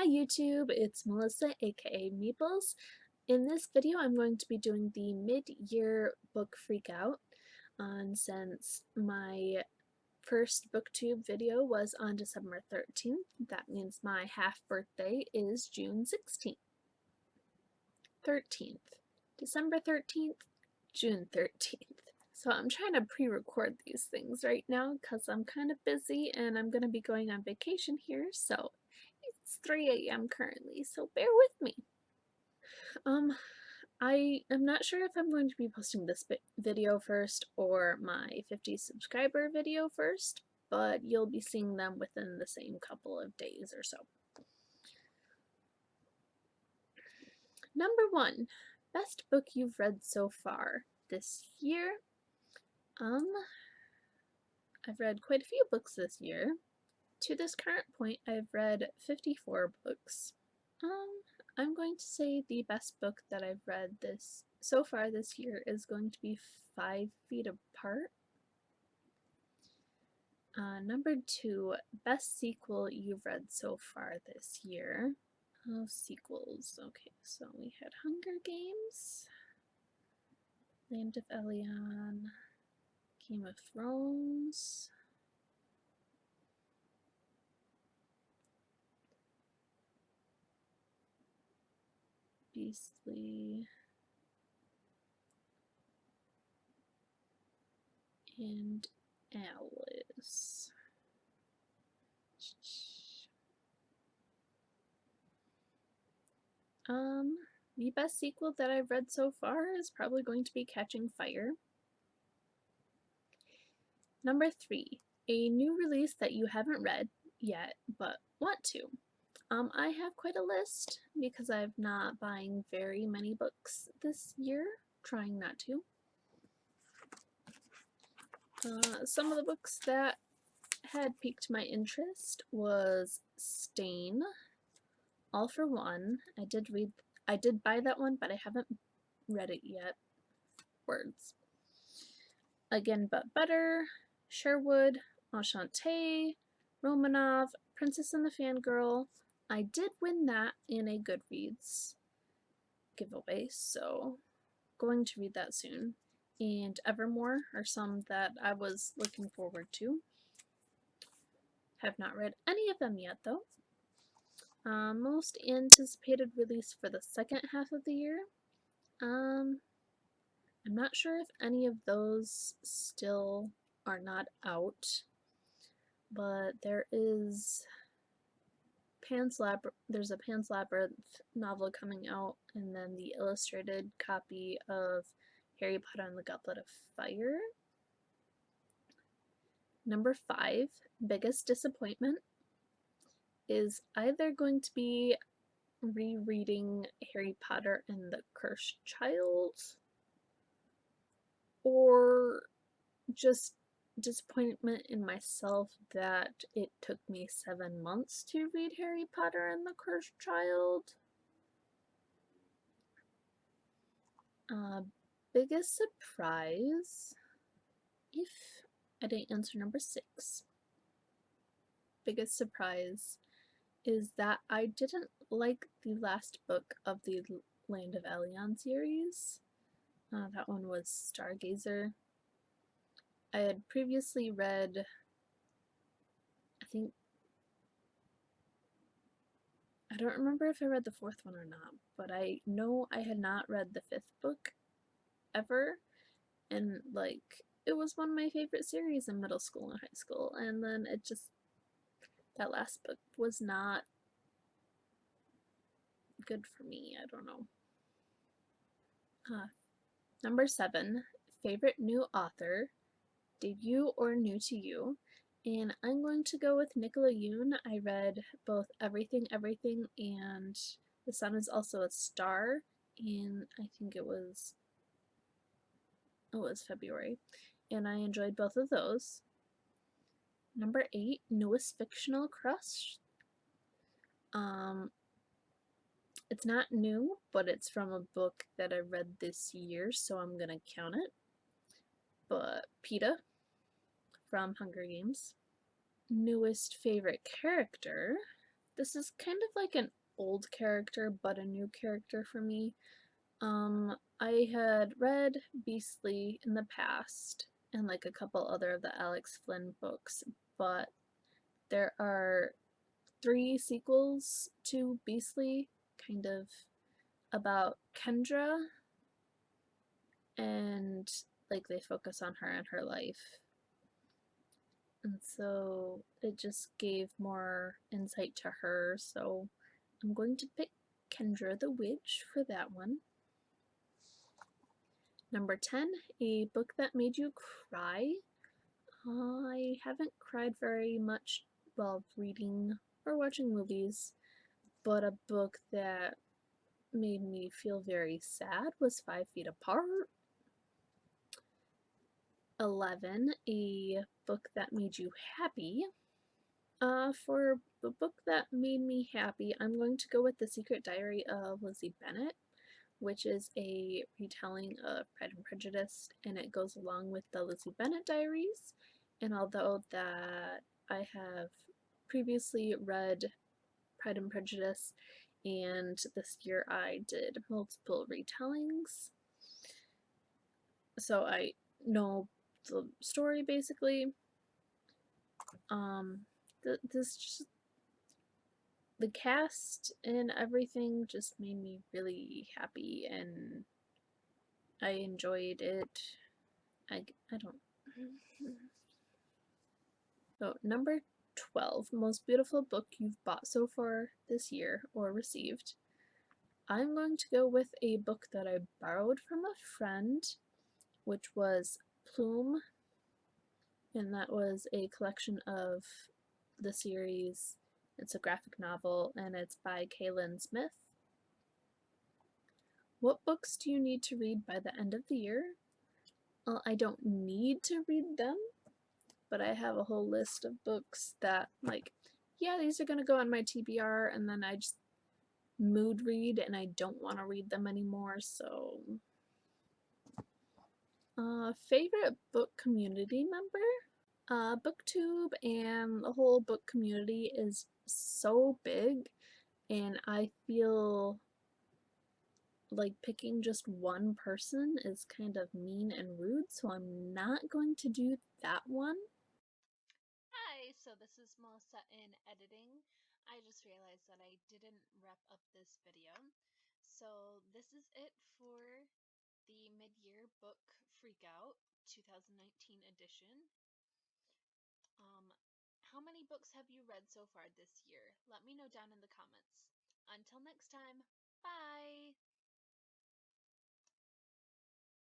Hi YouTube, it's Melissa aka Meeples. In this video I'm going to be doing the mid-year book freakout, and since my first booktube video was on December 13th, that means my half birthday is June 16th. 13th. December 13th, June 13th. So I'm trying to pre-record these things right now because I'm kind of busy and I'm going to be going on vacation here, so it's 3 a.m. currently, so bear with me. I am not sure if I'm going to be posting this video first or my 50 subscriber video first, but you'll be seeing them within the same couple of days or so. Number 1, best book you've read so far this year. I've read quite a few books this year. To this current point, I've read 54 books. I'm going to say the best book that I've read so far this year is going to be 5 Feet Apart. Number 2, best sequel you've read so far this year. Oh, sequels. Okay, so we had Hunger Games, Land of Elion, Game of Thrones, Beastly, and Alice. The best sequel that I've read so far is probably going to be Catching Fire. Number 3, a new release that you haven't read yet but want to. I have quite a list because I'm not buying very many books this year, trying not to. Some of the books that had piqued my interest was Stain, All for One. I did buy that one, but I haven't read it yet. Words. Again But Better, Sherwood, Enchantée, Romanov, Princess and the Fangirl. I did win that in a Goodreads giveaway, so going to read that soon. And Evermore are some that I was looking forward to. Have not read any of them yet though. Most anticipated release for the second half of the year. I'm not sure if any of those still are not out, but there's a Pan's Labyrinth novel coming out, and then the illustrated copy of Harry Potter and the Goblet of Fire. Number 5, biggest disappointment, is either going to be rereading Harry Potter and the Cursed Child, or just disappointment in myself that it took me 7 months to read Harry Potter and the Cursed Child. Biggest surprise, if I didn't answer number 6, biggest surprise is that I didn't like the last book of the Land of Elion series. That one was Stargazer. I had previously read, I don't remember if I read the 4th one or not, but I know I had not read the 5th book ever, and it was one of my favorite series in middle school and high school, and then that last book was not good for me. I don't know. Number 7, favorite new author, debut or new to you, and I'm going to go with Nicola Yoon. I read both Everything Everything and The Sun Is Also a Star in, I think it was February, and I enjoyed both of those. Number 8, newest fictional crush. It's not new, but it's from a book that I read this year, so I'm gonna count it. But Peeta from Hunger Games. Newest favorite character. This is kind of like an old character, but a new character for me. I had read Beastly in the past, and like a couple other of the Alex Flynn books, but there are 3 sequels to Beastly, kind of about Kendra, and like they focus on her and her life. And so it just gave more insight to her, so I'm going to pick Kendra the Witch for that one. Number 10, a book that made you cry. I haven't cried very much while reading or watching movies, but a book that made me feel very sad was 5 Feet Apart. 11, a book that made you happy. For the book that made me happy, I'm going to go with The Secret Diary of Lizzie Bennet, which is a retelling of Pride and Prejudice, and it goes along with the Lizzie Bennet diaries. And although that I have previously read Pride and Prejudice, and this year I did multiple retellings, so I know the story basically. This just, the cast and everything just made me really happy, and I enjoyed it. I don't. So, number 12, most beautiful book you've bought so far this year or received. I'm going to go with a book that I borrowed from a friend, which was Plume, and that was a collection of the series. It's a graphic novel, and it's by Kaylin Smith. What books do you need to read by the end of the year? Well, I don't need to read them, but I have a whole list of books that, like, yeah, these are gonna go on my TBR, and then I just mood read and I don't want to read them anymore, so. Favorite book community member? Booktube and the whole book community is so big, and I feel like picking just one person is kind of mean and rude, so I'm not going to do that one. Hi, so this is Melissa in editing. I just realized that I didn't wrap up this video. So this is it for the Mid-Year Book Freakout 2019 edition. How many books have you read so far this year? Let me know down in the comments. Until next time, bye!